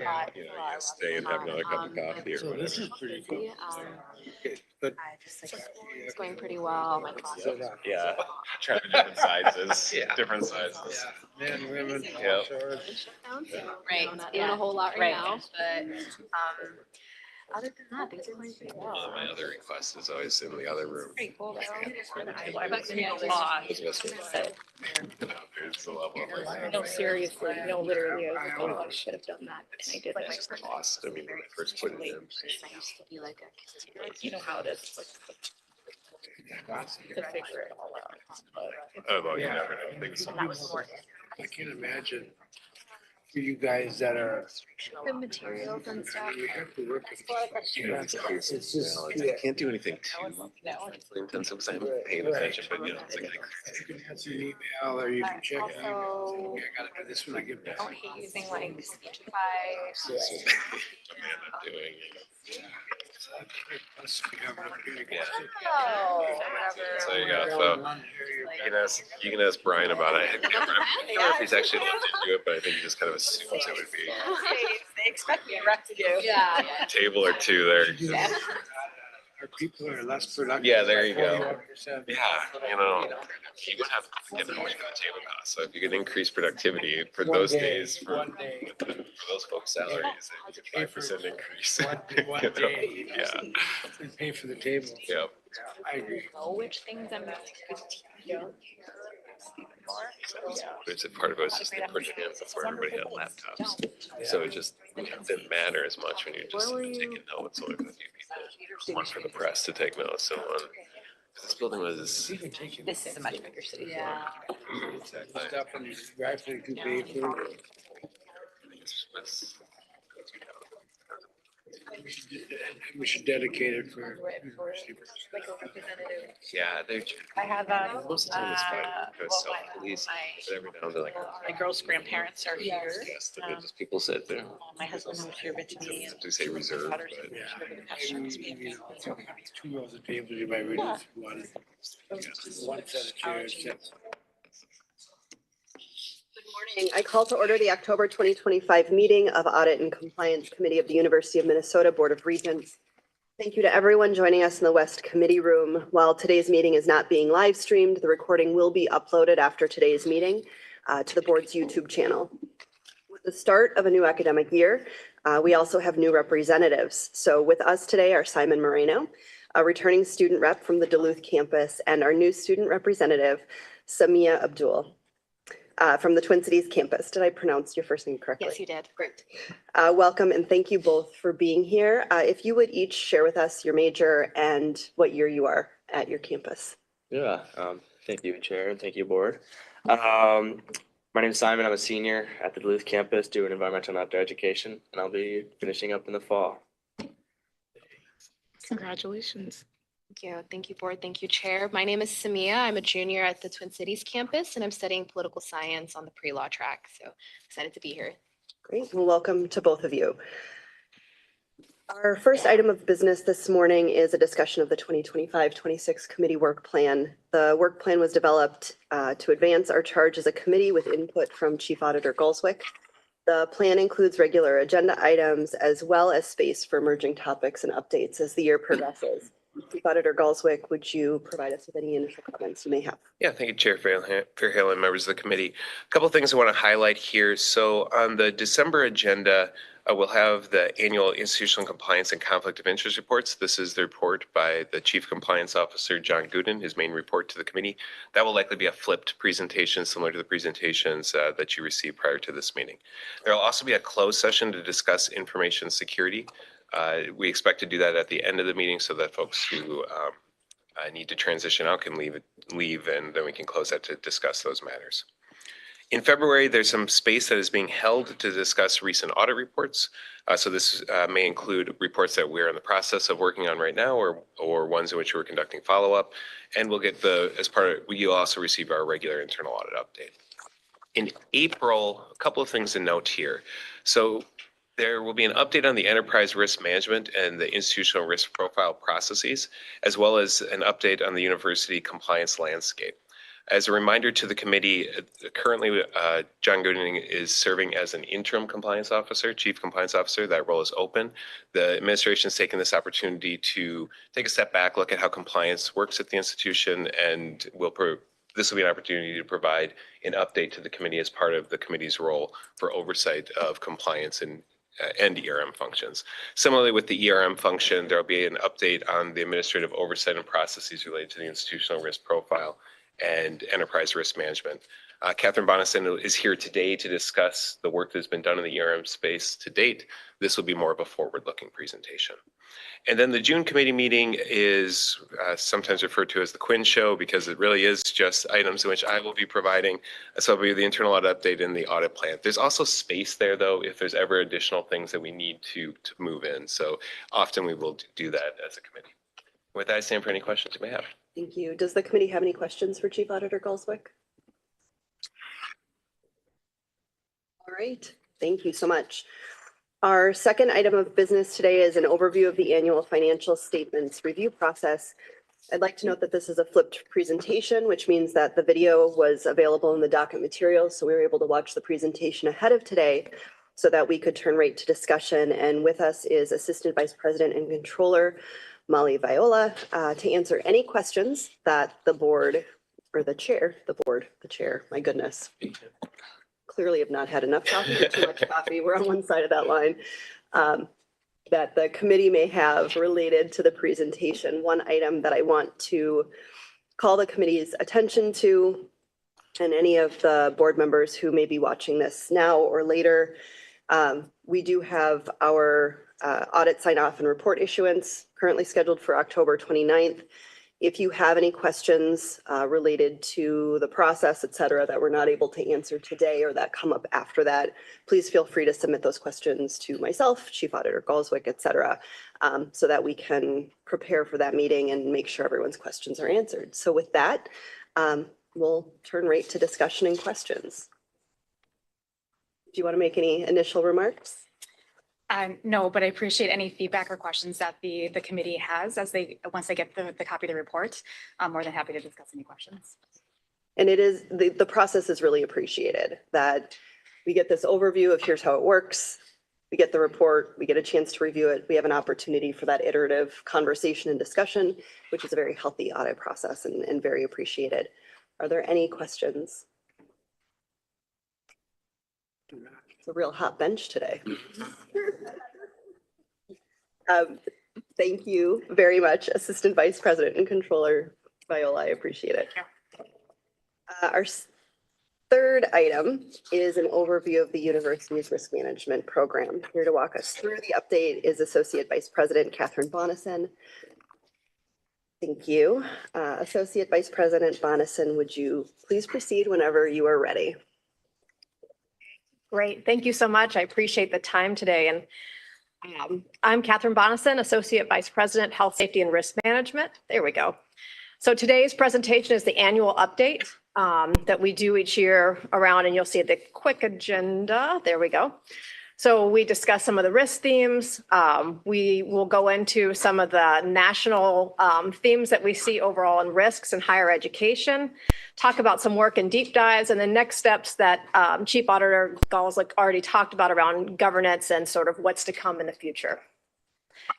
lot. You stay and have another cup of coffee or So whatever. this is pretty cool. Okay, but It's going pretty well. My closet. Yeah, trying different sizes. Yeah. Different sizes. yeah, men, women, Yep. shorts. Right. Not Doing a yet. whole lot right Right. now, but other than that, things are going pretty well. My other request is always in the other room. Pretty cool though. There's the level of like, No, seriously, no, literally, I was like, oh, I should have done that, and I didn't. it's just lost. I mean, when I first put it in. I used to be like a kid. You know how it is, like, to figure it all out. Oh, well, you never know. Things. That was more I can't imagine for you guys that are. the materials and stuff. You have to work. It's just, I can't do anything too intensive because I'm paying attention, but you know, it's like, You can answer an email or you can check. Also, Okay, I gotta do this when I get back. I don't hate using like Speechify. I'm doing. Plus, we have a pretty good- Oh, So you go. So you can ask Brian about it. I don't know if he's actually looked into it, but I think he just kind of assumes it would be They expect me to do. Yeah. a table or two there. Our people are less productive. Yeah, there you go. 41%. Yeah, you know, you would have to get how much the table costs. So if you could increase productivity for One those day, days, for one day. those folks' salaries, you get 5% increase. One You know? day. Yeah, And pay for the table. yep. I agree. Know which things I'm going to. There's a part of it was just the printing hands before everybody had laptops. So it just didn't matter as much when you're just taking notes. Only a few people, one for the press to take notes, so one. This building was. Even taking This is a much bigger city. Yeah. stuff and you drive through to pay for it. We should dedicate it for university. Like a representative. Yeah, they're. I have, Most of the time it's fine. Go well, self-police, but every now and then like. my girl's grandparents are here. Yes, just people sit there. My husband moved here with me. and To say reserve, my daughter's but. moved here with the past You months. know, 2 rows of tables, you might reduce one. One set of chairs. Good morning. I call to order the October 2025 meeting of Audit and Compliance Committee of the University of Minnesota Board of Regents. Thank you to everyone joining us in the West Committee Room. While today's meeting is not being live streamed, the recording will be uploaded after today's meeting to the board's YouTube channel. With the start of a new academic year, we also have new representatives. So with us today are Simon Moreno, a returning student rep from the Duluth campus, and our new student representative, Samia Abdul. From the Twin Cities campus. Did I pronounce your first name correctly? Yes, you did. Great. Welcome and thank you both for being here. If you would each share with us your major and what year you are at your campus. Yeah, thank you, Chair, and thank you, Board. My name is Simon. I'm a senior at the Duluth campus doing environmental and outdoor education, and I'll be finishing up in the fall. Congratulations. Thank you. Thank you, board. Thank you, chair. My name is Samia. I'm a junior at the Twin Cities campus and I'm studying political science on the pre-law track. So excited to be here. Great. Well, welcome to both of you. Our first item of business this morning is a discussion of the 2025-26 committee work plan. The work plan was developed to advance our charge as a committee with input from Chief Auditor Gulswick. The plan includes regular agenda items as well as space for emerging topics and updates as the year progresses. Chief Auditor Gulswick, would you provide us with any initial comments you may have? Yeah, thank you, Chair Fairhill and members of the committee. A couple of things I want to highlight here. So on the December agenda, we'll have the annual institutional compliance and conflict of interest reports. This is the report by the Chief Compliance Officer, John Gooden, his main report to the committee. That will likely be a flipped presentation similar to the presentations that you received prior to this meeting. There will also be a closed session to discuss information security. We expect to do that at the end of the meeting so that folks who need to transition out can leave, and then we can close that to discuss those matters. In February, there's some space that is being held to discuss recent audit reports. So this may include reports that we're in the process of working on right now or ones in which we're conducting follow-up. And we'll get you'll also receive our regular internal audit update. In April, a couple of things to note here. So there will be an update on the enterprise risk management and the institutional risk profile processes, as well as an update on the university compliance landscape. As a reminder to the committee, currently John Gooding is serving as an interim compliance officer, chief compliance officer. That role is open. The administration has taken this opportunity to take a step back, look at how compliance works at the institution, and this will be an opportunity to provide an update to the committee as part of the committee's role for oversight of compliance and ERM functions. Similarly, with the ERM function, there will be an update on the administrative oversight and processes related to the institutional risk profile and enterprise risk management. Catherine Bonison is here today to discuss the work that's been done in the ERM space to date. This will be more of a forward-looking presentation. And then the June committee meeting is sometimes referred to as the Quinn Show because it really is just items in which I will be providing. So it'll be the internal audit update and the audit plan. There's also space there, though, if there's ever additional things that we need to move in. So often we will do that as a committee. With that, I stand for any questions you may have. Thank you. Does the committee have any questions for Chief Auditor Galswick? All right, thank you so much. Our second item of business today is an overview of the annual financial statements review process. I'd like to note that this is a flipped presentation, which means that the video was available in the docket materials, so we were able to watch the presentation ahead of today so that we could turn right to discussion. And with us is Assistant Vice President and Controller Molly Viola to answer any questions that the board or the chair, my goodness. Clearly have not had enough coffee or too much coffee. We're on one side of that line. That the committee may have related to the presentation. One item that I want to call the committee's attention to, and any of the board members who may be watching this now or later, we do have our audit sign off and report issuance currently scheduled for October 29th. If you have any questions related to the process, et cetera, that we're not able to answer today or that come up after that, please feel free to submit those questions to myself, Chief Auditor Galswick, et cetera, so that we can prepare for that meeting and make sure everyone's questions are answered. So with that, we'll turn right to discussion and questions. Do you want to make any initial remarks? No, but I appreciate any feedback or questions that the committee has once they get the copy of the report. I'm more than happy to discuss any questions. And it is, the process is really appreciated that we get this overview of here's how it works. We get the report, we get a chance to review it. We have an opportunity for that iterative conversation and discussion, which is a very healthy audit process and very appreciated. Are there any questions? It's a real hot bench today. Thank you very much, Assistant Vice President and Controller Viola. I appreciate it. Our third item is an overview of the university's risk management program. Here to walk us through the update is Associate Vice President Catherine Bonison. Thank you. Associate Vice President Bonison, would you please proceed whenever you are ready? Great. Thank you so much. I appreciate the time today. And I'm Catherine Bonison, Associate Vice President, Health, Safety, and Risk Management. There we go. So today's presentation is the annual update that we do each year around, and you'll see the quick agenda. There we go. So we discuss some of the risk themes. We will go into some of the national themes that we see overall in risks in higher education, talk about some work in deep dives, and the next steps that Chief Auditor Galswick already talked about around governance and sort of what's to come in the future.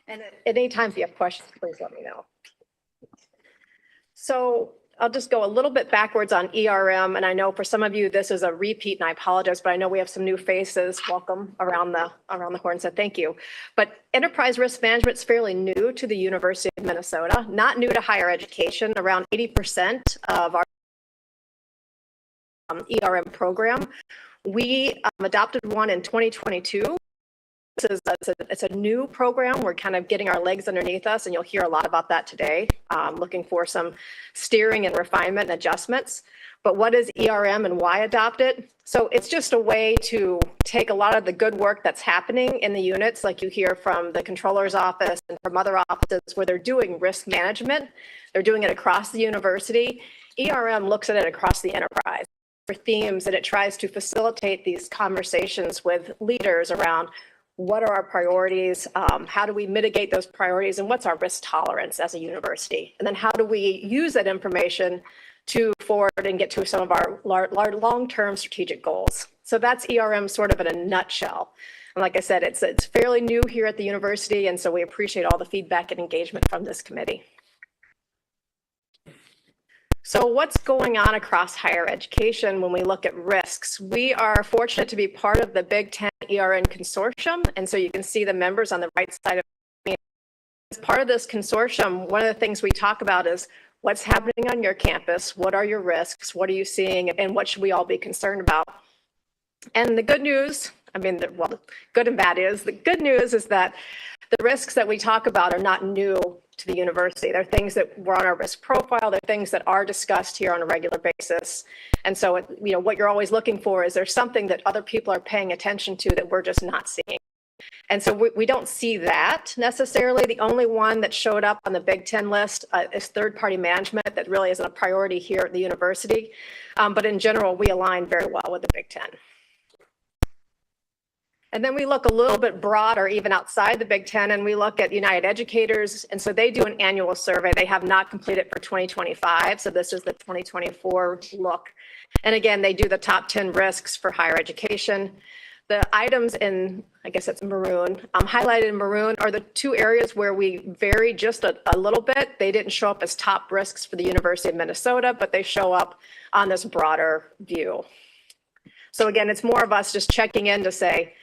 And at any time, if you have questions, please let me know. So I'll just go a little bit backwards on ERM. And I know for some of you, this is a repeat, and I apologize, but I know we have some new faces. Welcome around the horn, so thank you. But enterprise risk management is fairly new to the University of Minnesota, not new to higher education. Around 80% of our ERM program. We adopted one in 2022. It's a new program. We're kind of getting our legs underneath us, and you'll hear a lot about that today, looking for some steering and refinement and adjustments. But what is ERM and why adopt it? So it's just a way to take a lot of the good work that's happening in the units, like you hear from the controller's office and from other offices where they're doing risk management. They're doing it across the university. ERM looks at it across the enterprise for themes, and it tries to facilitate these conversations with leaders around what are our priorities, how do we mitigate those priorities, and what's our risk tolerance as a university? And then how do we use that information to forward and get to some of our long-term strategic goals. So that's ERM sort of in a nutshell. And like I said, it's fairly new here at the university, and so we appreciate all the feedback and engagement from this committee. So what's going on across higher education when we look at risks? We are fortunate to be part of the Big Ten ERN consortium, and so you can see the members on the right side of me. As part of this consortium, one of the things we talk about is what's happening on your campus, what are your risks, what are you seeing, and what should we all be concerned about? And the good news, well, good and bad is, the good news is that the risks that we talk about are not new to the university. They're things that were on our risk profile. They're things that are discussed here on a regular basis. And so, what you're always looking for is there something that other people are paying attention to that we're just not seeing. And so we don't see that necessarily. The only one that showed up on the Big Ten list is third-party management that really isn't a priority here at the university. But in general, we align very well with the Big Ten. And then we look a little bit broader, even outside the Big Ten, and we look at United Educators. And so they do an annual survey. They have not completed for 2025. So this is the 2024 look. And again, they do the top 10 risks for higher education. The items in, I guess it's maroon, highlighted in maroon are the two areas where we vary just a little bit. They didn't show up as top risks for the University of Minnesota, but they show up on this broader view. So again, it's more of us just checking in to say,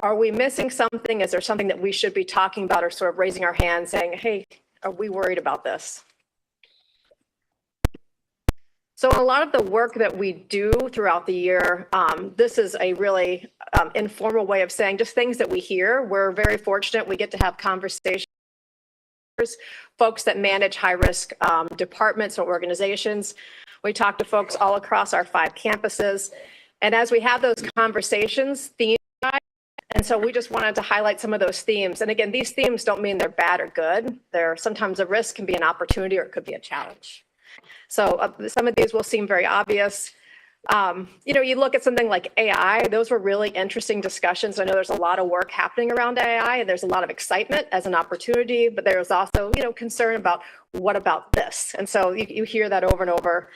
are we missing something? Is there something that we should be talking about or sort of raising our hand saying, hey, are we worried about this? So a lot of the work that we do throughout the year, this is a really informal way of saying just things that we hear. We're very fortunate. We get to have conversations with folks that manage high-risk departments or organizations. We talk to folks all across our 5 campuses. And as we have those conversations, themes. And so we just wanted to highlight some of those themes. And again, these themes don't mean they're bad or good. They're sometimes a risk can be an opportunity or it could be a challenge. So some of these will seem very obvious. You look at something like AI, those were really interesting discussions. I know there's a lot of work happening around AI and there's a lot of excitement as an opportunity, but there's also, concern about what about this? And so you hear that over and over.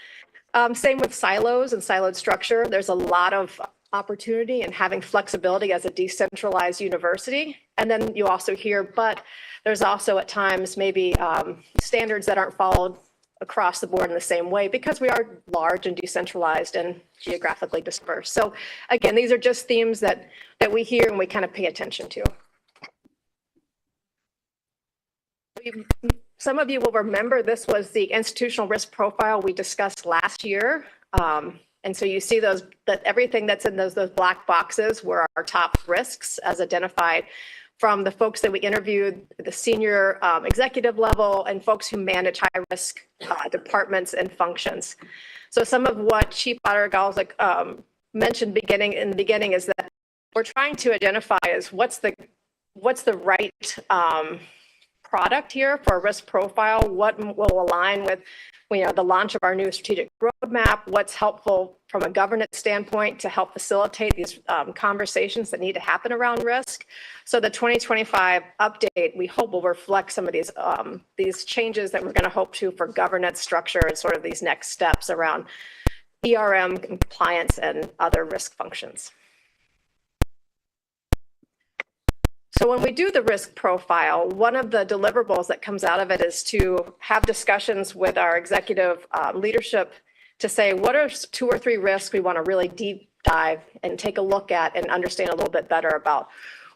Same with silos and siloed structure. There's a lot of opportunity and having flexibility as a decentralized university. And then you also hear, but there's also at times maybe standards that aren't followed across the board in the same way because we are large and decentralized and geographically dispersed. So again, these are just themes that we hear and we kind of pay attention to. Some of you will remember this was the institutional risk profile we discussed last year. And so you see that everything that's in those black boxes were our top risks as identified from the folks that we interviewed, the senior executive level and folks who manage high risk departments and functions. So some of what Chief Auditor Galzik mentioned in the beginning is that we're trying to identify is what's the right product here for a risk profile, what will align with the launch of our new strategic roadmap, what's helpful from a governance standpoint to help facilitate these conversations that need to happen around risk. So the 2025 update, we hope will reflect some of these changes that we're going to hope to for governance structure and sort of these next steps around ERM compliance and other risk functions. So when we do the risk profile, one of the deliverables that comes out of it is to have discussions with our executive leadership to say, what are 2 or 3 risks we want to really deep dive and take a look at and understand a little bit better about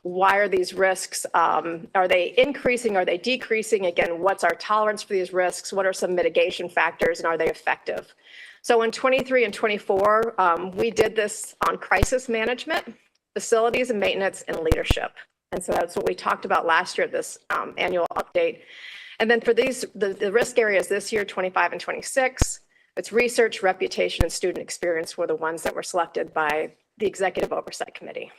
why are these risks, are they increasing, are they decreasing? Again, what's our tolerance for these risks? What are some mitigation factors and are they effective? So in 23 and 24, we did this on crisis management, facilities and maintenance, and leadership. And so that's what we talked about last year at this annual update. And then for these, the risk areas this year, 25 and 26, it's research, reputation, and student experience were the ones that were selected by the Executive Oversight Committee.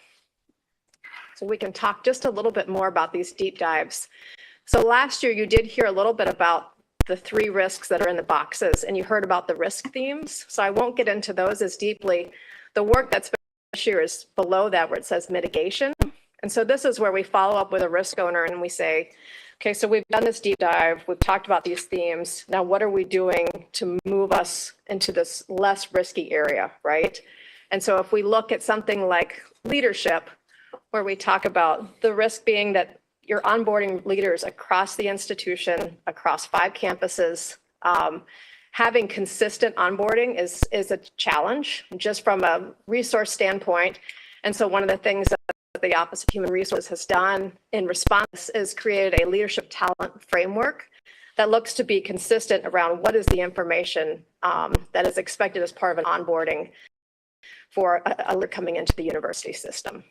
So we can talk just a little bit more about these deep dives. So last year, you did hear a little bit about the 3 risks that are in the boxes, and you heard about the risk themes. So I won't get into those as deeply. The work that's been this year is below that where it says mitigation. And so this is where we follow up with a risk owner and we say, Okay, so we've done this deep dive. We've talked about these themes. Now, what are we doing to move us into this less risky area, right? And so if we look at something like leadership, where we talk about the risk being that you're onboarding leaders across the institution, across 5 campuses, having consistent onboarding is a challenge just from a resource standpoint. And so one of the things that the Office of Human Resources has done in response is created a leadership talent framework that looks to be consistent around what is the information that is expected as part of an onboarding for a leader coming into the university system.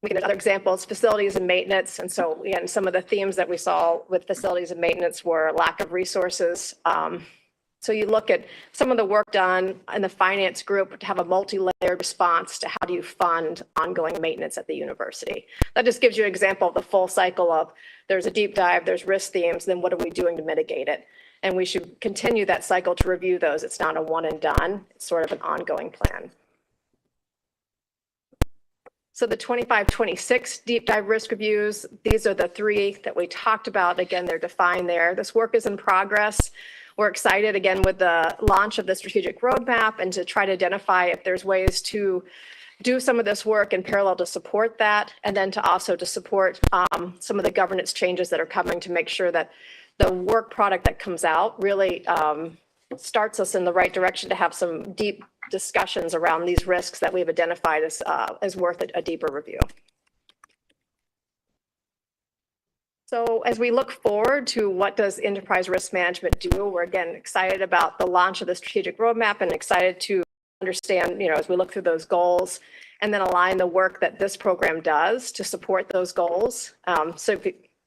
We get other examples, facilities and maintenance. And so again, some of the themes that we saw with facilities and maintenance were lack of resources. So you look at some of the work done in the finance group to have a multi-layered response to how do you fund ongoing maintenance at the university. That just gives you an example of the full cycle of there's a deep dive, there's risk themes, then what are we doing to mitigate it? And we should continue that cycle to review those. It's not a one and done, it's sort of an ongoing plan. So the 25-26 deep dive risk reviews, these are the 3 that we talked about. Again, they're defined there. This work is in progress. We're excited again with the launch of the strategic roadmap and to try to identify if there's ways to do some of this work in parallel to support that, and then to also to support some of the governance changes that are coming to make sure that the work product that comes out really starts us in the right direction to have some deep discussions around these risks that we've identified as worth a deeper review. So as we look forward to what does enterprise risk management do, we're again excited about the launch of the strategic roadmap and excited to understand, as we look through those goals and then align the work that this program does to support those goals. So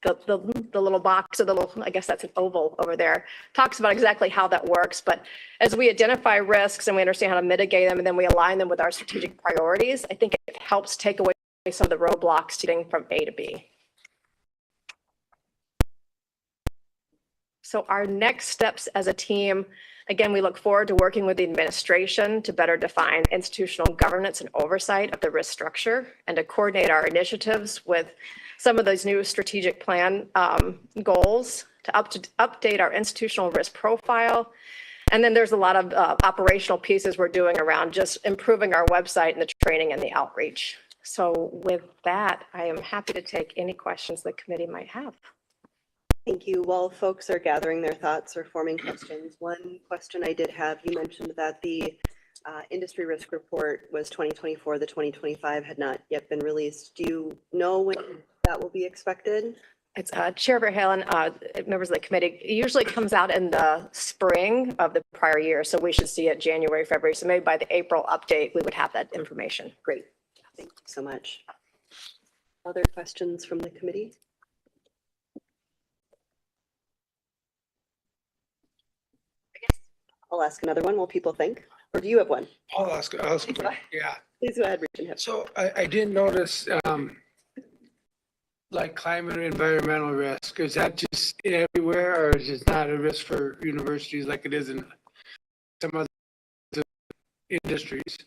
the little box or the little, I guess that's an oval over there, talks about exactly how that works. But as we identify risks and we understand how to mitigate them and then we align them with our strategic priorities, I think it helps take away some of the roadblocks to getting from A to B. So our next steps as a team, again, we look forward to working with the administration to better define institutional governance and oversight of the risk structure and to coordinate our initiatives with some of those new strategic plan goals to update our institutional risk profile. And then there's a lot of operational pieces we're doing around just improving our website and the training and the outreach. So with that, I am happy to take any questions the committee might have. Thank you. While folks are gathering their thoughts or forming questions, one question I did have, you mentioned that the industry risk report was 2024, the 2025 had not yet been released. Do you know when that will be expected? It's Chair Verhalen, members of the committee, it usually comes out in the spring of the prior year. So we should see it January, February. So maybe by the April update, we would have that information. Great. Thank you so much. Other questions from the committee? I'll ask another one while people think. Or do you have one? I'll ask, yeah. Please go ahead, Regent. So I did notice, like climate and environmental risk, is that just everywhere or is it not a risk for universities like it is in some other industries?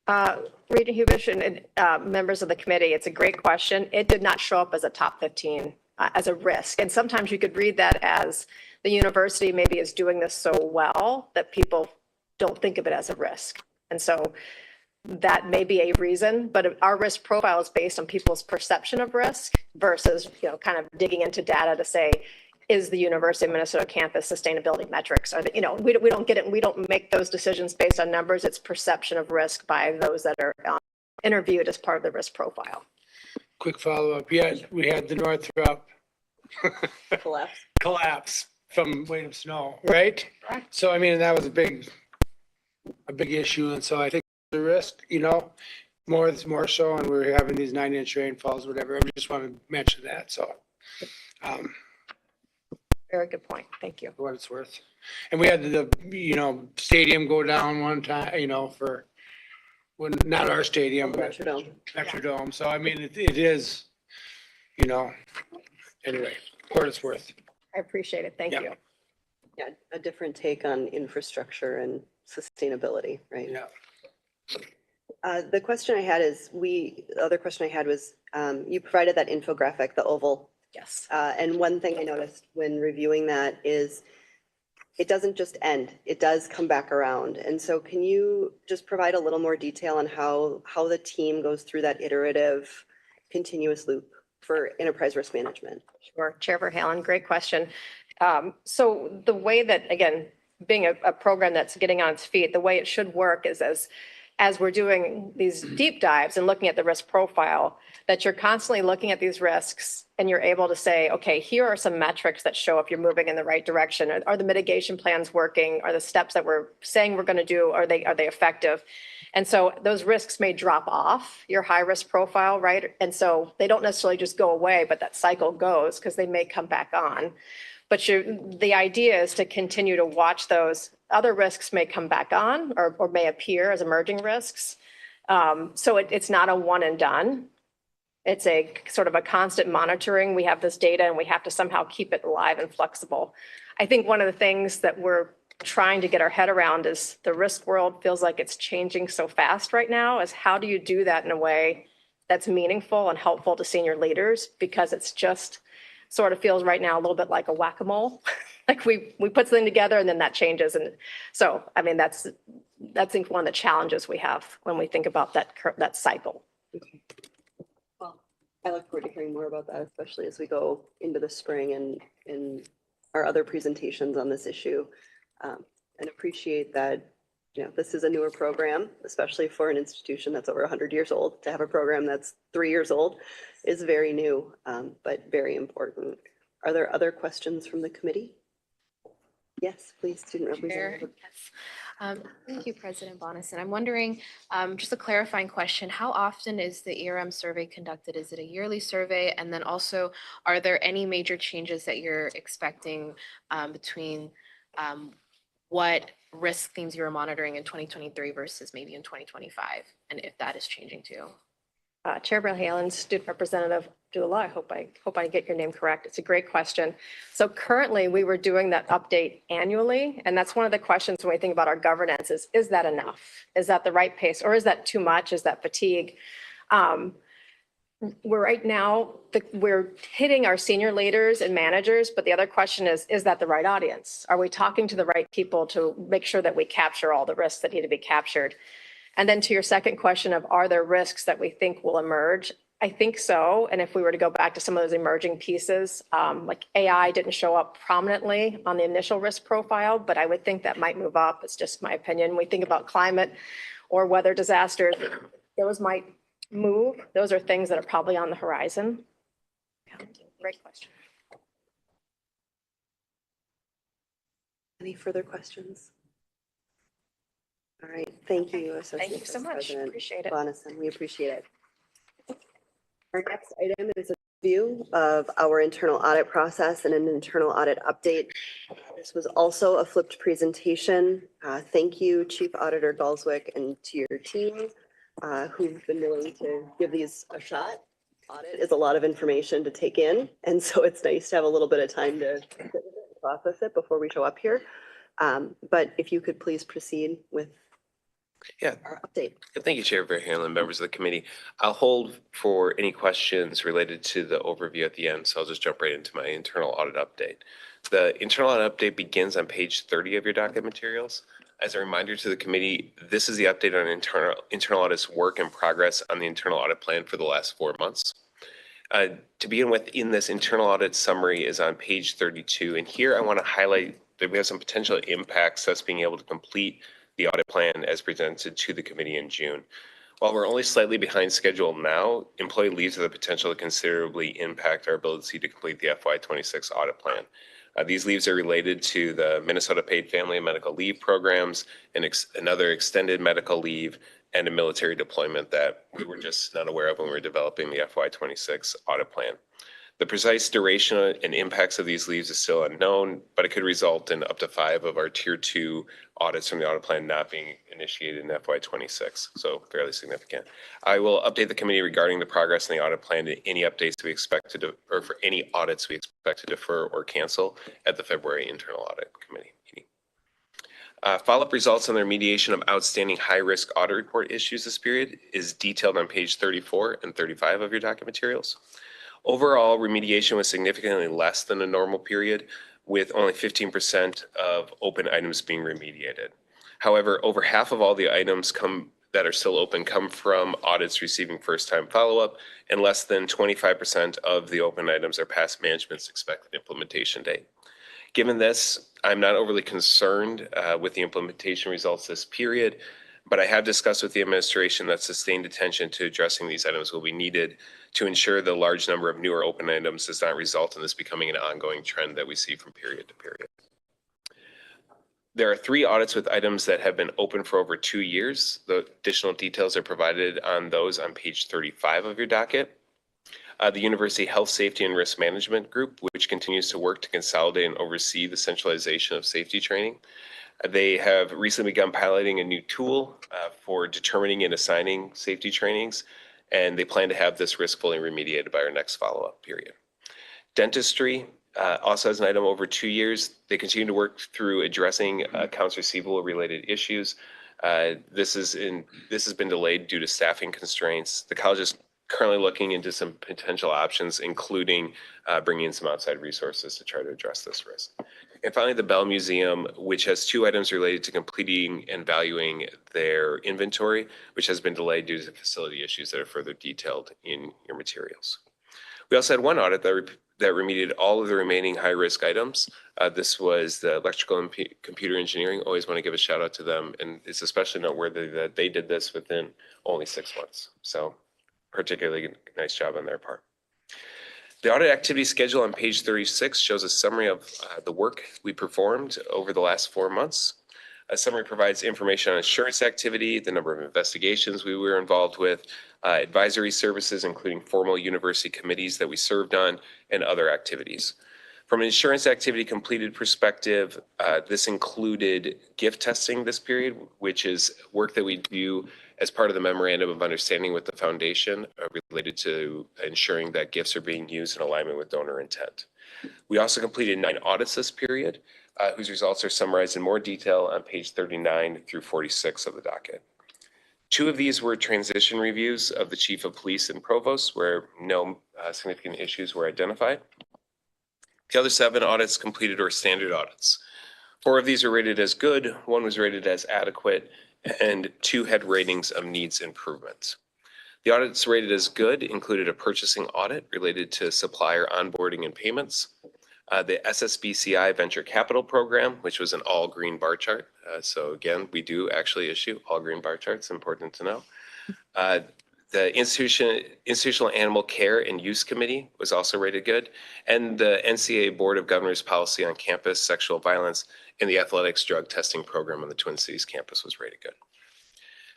Regent Hubish and members of the committee, it's a great question. It did not show up as a top 15 as a risk. And sometimes you could read that as the university maybe is doing this so well that people don't think of it as a risk. And so that may be a reason, but our risk profile is based on people's perception of risk versus, kind of digging into data to say, is the University of Minnesota campus sustainability metrics? Are they, we don't get it. We don't make those decisions based on numbers. It's perception of risk by those that are interviewed as part of the risk profile. Quick follow-up. Yeah, we had the Northrop collapse from weight of snow, right? Correct. So, I mean, that was a big issue. And so I think the risk, more so, and we're having these 9-inch rainfalls, whatever. I just want to mention that. So, Very good point. Thank you. for what it's worth. And we had the, stadium go down one time, for when, not our stadium, but Metrodome. Metrodome. So, I mean, it is, anyway, for what it's worth. I appreciate it. Thank Yeah. you. Yeah, a different take on infrastructure and sustainability, right? Yeah. The question I had is, the other question I had was, you provided that infographic, the oval. Yes. And one thing I noticed when reviewing that is it doesn't just end, it does come back around. And so can you just provide a little more detail on how the team goes through that iterative, continuous loop for enterprise risk management? Sure. Chair Verhalen, great question. So the way that, again, being a program that's getting on its feet, the way it should work is as we're doing these deep dives and looking at the risk profile, that you're constantly looking at these risks and you're able to say, okay, here are some metrics that show if you're moving in the right direction. Are the mitigation plans working? Are the steps that we're saying we're going to do, are they effective? And so those risks may drop off your high risk profile, right? And so they don't necessarily just go away, but that cycle goes because they may come back on. But the idea is to continue to watch those. Other risks may come back on or may appear as emerging risks. So it's not a one and done. It's a sort of a constant monitoring. We have this data and we have to somehow keep it alive and flexible. I think one of the things that we're trying to get our head around is the risk world feels like it's changing so fast right now, is how do you do that in a way that's meaningful and helpful to senior leaders? Because it's just sort of feels right now a little bit like a whack-a-mole. Like we put something together and then that changes. And so, I mean, that's I think one of the challenges we have when we think about that cycle. Okay. Well, I look forward to hearing more about that, especially as we go into the spring and our other presentations on this issue. And appreciate that, this is a newer program, especially for an institution that's over 100 years old. To have a program that's 3 years old is very new, but very important. Are there other questions from the committee? Yes, please, student representative. Yes. Thank you, President Bonison. I'm wondering, just a clarifying question, how often is the ERM survey conducted? Is it a yearly survey? And then also, are there any major changes that you're expecting between what risk themes you were monitoring in 2023 versus maybe in 2025, and if that is changing too? Chair Verhalen, Student Representative Dula, I hope I get your name correct. It's a great question. So currently we were doing that update annually. And that's one of the questions when we think about our governance is that enough? Is that the right pace? Or is that too much? Is that fatigue? We're right now, we're hitting our senior leaders and managers, but the other question is that the right audience? Are we talking to the right people to make sure that we capture all the risks that need to be captured? And then to your second question of, are there risks that we think will emerge? I think so. And if we were to go back to some of those emerging pieces, like AI didn't show up prominently on the initial risk profile, but I would think that might move up. It's just my opinion. We think about climate or weather disasters, those might move. Those are things that are probably on the horizon. Great question. Any further questions? All right, thank you, Associate Thank you so Vice much. President Appreciate it. Bonison. We appreciate it. Our next item is a review of our internal audit process and an internal audit update. This was also a flipped presentation. Thank you, Chief Auditor Galswick, and to your team who've been willing to give these a shot. Audit is a lot of information to take in, and so it's nice to have a little bit of time to process it before we show up here. But if you could please proceed with our update. Thank you, Chair Verhalen, members of the committee. I'll hold for any questions related to the overview at the end, so I'll just jump right into my internal audit update. The internal audit update begins on page 30 of your docket materials. As a reminder to the committee, this is the update on internal audit's work in progress on the internal audit plan for the last 4 months. To begin with, in this internal audit summary is on page 32, and here I want to highlight that we have some potential impacts us being able to complete the audit plan as presented to the committee in June. While we're only slightly behind schedule now, employee leaves have the potential to considerably impact our ability to complete the FY26 audit plan. These leaves are related to the Minnesota Paid Family and Medical Leave programs, and another extended medical leave, and a military deployment that we were just not aware of when we were developing the FY26 audit plan. The precise duration and impacts of these leaves is still unknown, but it could result in up to 5 of our tier 2 audits from the audit plan not being initiated in FY26, so fairly significant. I will update the committee regarding the progress in the audit plan and any updates we expect to or for any audits we expect to defer or cancel at the February internal audit committee meeting. Follow-up results on the remediation of outstanding high-risk audit report issues this period is detailed on page 34 and 35 of your docket materials. Overall, remediation was significantly less than a normal period, with only 15% of open items being remediated. However, over half of all the items that are still open come from audits receiving first-time follow-up, and less than 25% of the open items are past management's expected implementation date. Given this, I'm not overly concerned with the implementation results this period, but I have discussed with the administration that sustained attention to addressing these items will be needed to ensure the large number of newer open items does not result in this becoming an ongoing trend that we see from period to period. There are 3 audits with items that have been open for over 2 years. The additional details are provided on those on page 35 of your docket. The University Health, Safety, and Risk Management Group, which continues to work to consolidate and oversee the centralization of safety training. They have recently begun piloting a new tool for determining and assigning safety trainings, and they plan to have this risk fully remediated by our next follow-up period. Dentistry also has an item over 2 years. They continue to work through addressing accounts receivable related issues. This has been delayed due to staffing constraints. The college is currently looking into some potential options, including bringing in some outside resources to try to address this risk. And finally, the Bell Museum, which has 2 items related to completing and valuing their inventory, which has been delayed due to facility issues that are further detailed in your materials. We also had 1 audit that remediated all of the remaining high-risk items. This was the electrical and computer engineering. Always want to give a shout out to them, and it's especially noteworthy that they did this within only 6 months. So particularly nice job on their part. The audit activity schedule on page 36 shows a summary of the work we performed over the last 4 months. A summary provides information on assurance activity, the number of investigations we were involved with, advisory services, including formal university committees that we served on, and other activities. From an insurance activity completed perspective, this included gift testing this period, which is work that we do as part of the memorandum of understanding with the foundation related to ensuring that gifts are being used in alignment with donor intent. We also completed 9 audits this period, whose results are summarized in more detail on page 39 through 46 of the docket. 2 of these were transition reviews of the chief of police and provost, where no significant issues were identified. The other 7 audits completed were standard audits. 4 of these were rated as good, 1 was rated as adequate, and 2 had ratings of needs improvement. The audits rated as good included a purchasing audit related to supplier onboarding and payments, the SSBCI Venture Capital Program, which was an all green bar chart. So again, we do actually issue all green bar charts, important to know. The Institutional Animal Care and Use Committee was also rated good, and the NCAA Board of Governors Policy on Campus Sexual Violence and the Athletics Drug Testing Program on the Twin Cities campus was rated good.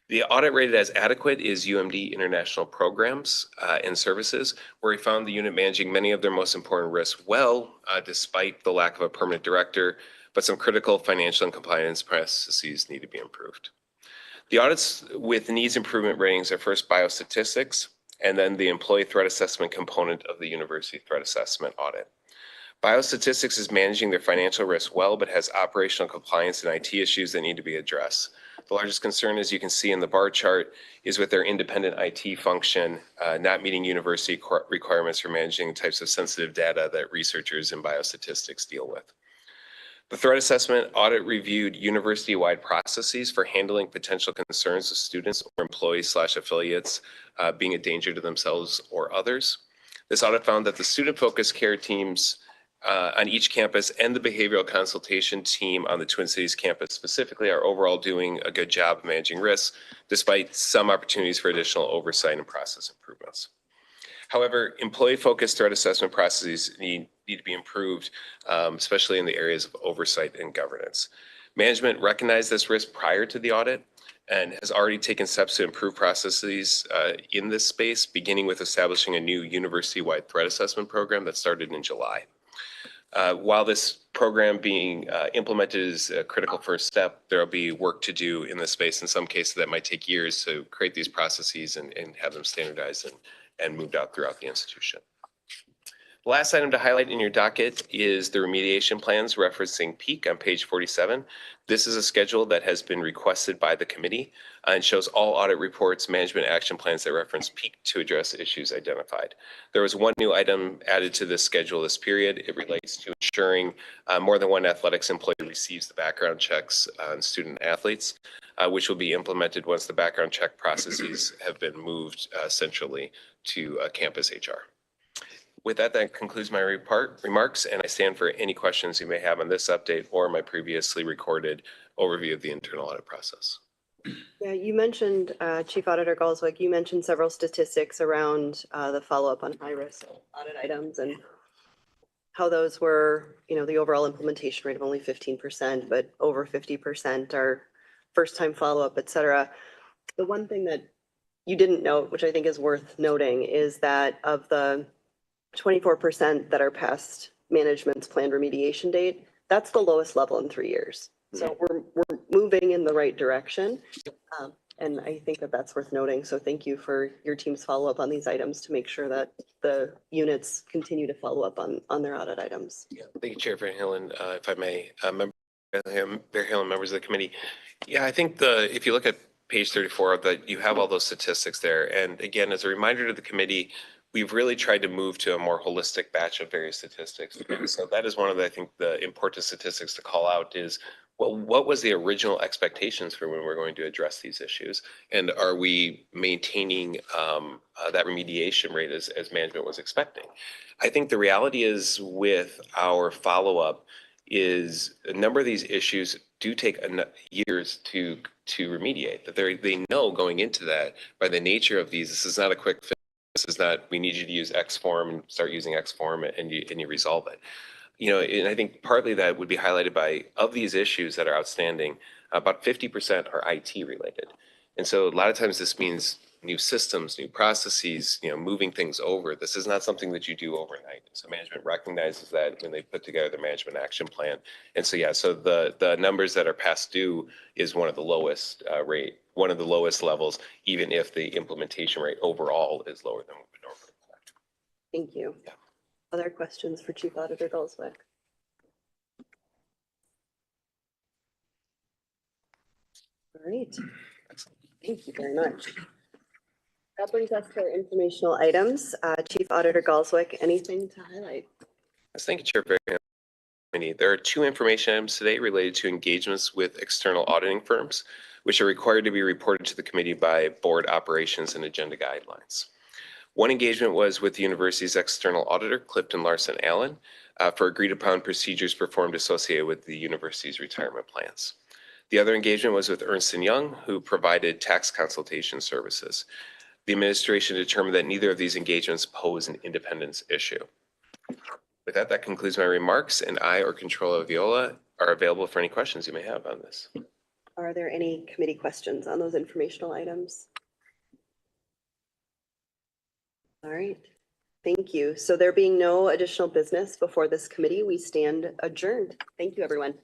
The audit rated as adequate is UMD International Programs and Services, where we found the unit managing many of their most important risks well, despite the lack of a permanent director, but some critical financial and compliance processes need to be improved. The audits with needs improvement ratings are first biostatistics, and then the employee threat assessment component of the university threat assessment audit. Biostatistics is managing their financial risk well, but has operational compliance and IT issues that need to be addressed. The largest concern, as you can see in the bar chart, is with their independent IT function not meeting university requirements for managing types of sensitive data that researchers in biostatistics deal with. The threat assessment audit reviewed university-wide processes for handling potential concerns of students or employees/affiliates being a danger to themselves or others. This audit found that the student-focused care teams on each campus and the behavioral consultation team on the Twin Cities campus specifically are overall doing a good job of managing risks, despite some opportunities for additional oversight and process improvements. However, employee-focused threat assessment processes need to be improved, especially in the areas of oversight and governance. Management recognized this risk prior to the audit and has already taken steps to improve processes in this space, beginning with establishing a new university-wide threat assessment program that started in July. While this program being implemented is a critical first step, there will be work to do in this space. In some cases, that might take years to create these processes and have them standardized and moved out throughout the institution. The last item to highlight in your docket is the remediation plans referencing peak on page 47. This is a schedule that has been requested by the committee and shows all audit reports, management action plans that reference peak to address issues identified. There was one new item added to this schedule this period. It relates to ensuring more than one athletics employee receives the background checks on student athletes, which will be implemented once the background check processes have been moved centrally to campus HR. With that, that concludes my remarks, and I stand for any questions you may have on this update or my previously recorded overview of the internal audit process. Yeah, you mentioned, Chief Auditor Galswick, you mentioned several statistics around the follow-up on high-risk audit items and how those were, the overall implementation rate of only 15%, but over 50% are first-time follow-up, et cetera. The one thing that you didn't note, which I think is worth noting, is that of the 24% that are past management's planned remediation date, that's the lowest level in 3 years. So we're moving in the right direction. And I think that that's worth noting. So thank you for your team's follow-up on these items to make sure that the units continue to follow up on their audit items. Yeah, thank you, Chair Van Hillen. If I may, Bear Hill and members of the committee. Yeah, I think if you look at page 34 of that, you have all those statistics there. And again, as a reminder to the committee, we've really tried to move to a more holistic batch of various statistics. And so that is one of the, I think, the important statistics to call out is, well, what was the original expectations for when we're going to address these issues? And are we maintaining that remediation rate as management was expecting? I think the reality is with our follow-up is a number of these issues do take years to remediate, that they know going into that by the nature of these, this is not a quick fix. This is not, we need you to use X form and start using X form and you resolve it. And I think partly that would be highlighted by, of these issues that are outstanding, about 50% are IT related. And so a lot of times this means new systems, new processes, moving things over. This is not something that you do overnight. So management recognizes that when they put together the management action plan. And so, yeah, so the numbers that are past due is one of the lowest one of the lowest levels, even if the implementation rate overall is lower than what we normally expect. Thank you. Yeah. Other questions for Chief Auditor Galswick? All right. Thank you very much. That brings us to our informational items. Chief Auditor Galswick, anything to highlight? Yes, thank you, Chair Perry. There are 2 information items today related to engagements with external auditing firms, which are required to be reported to the committee by board operations and agenda guidelines. One engagement was with the university's external auditor, Clifton Larson Allen, for agreed upon procedures performed associated with the university's retirement plans. The other engagement was with Ernst & Young, who provided tax consultation services. The administration determined that neither of these engagements pose an independence issue. With that, that concludes my remarks, and I or Controller Viola are available for any questions you may have on this. Are there any committee questions on those informational items? All right. Thank you. So there being no additional business before this committee, we stand adjourned. Thank you, everyone.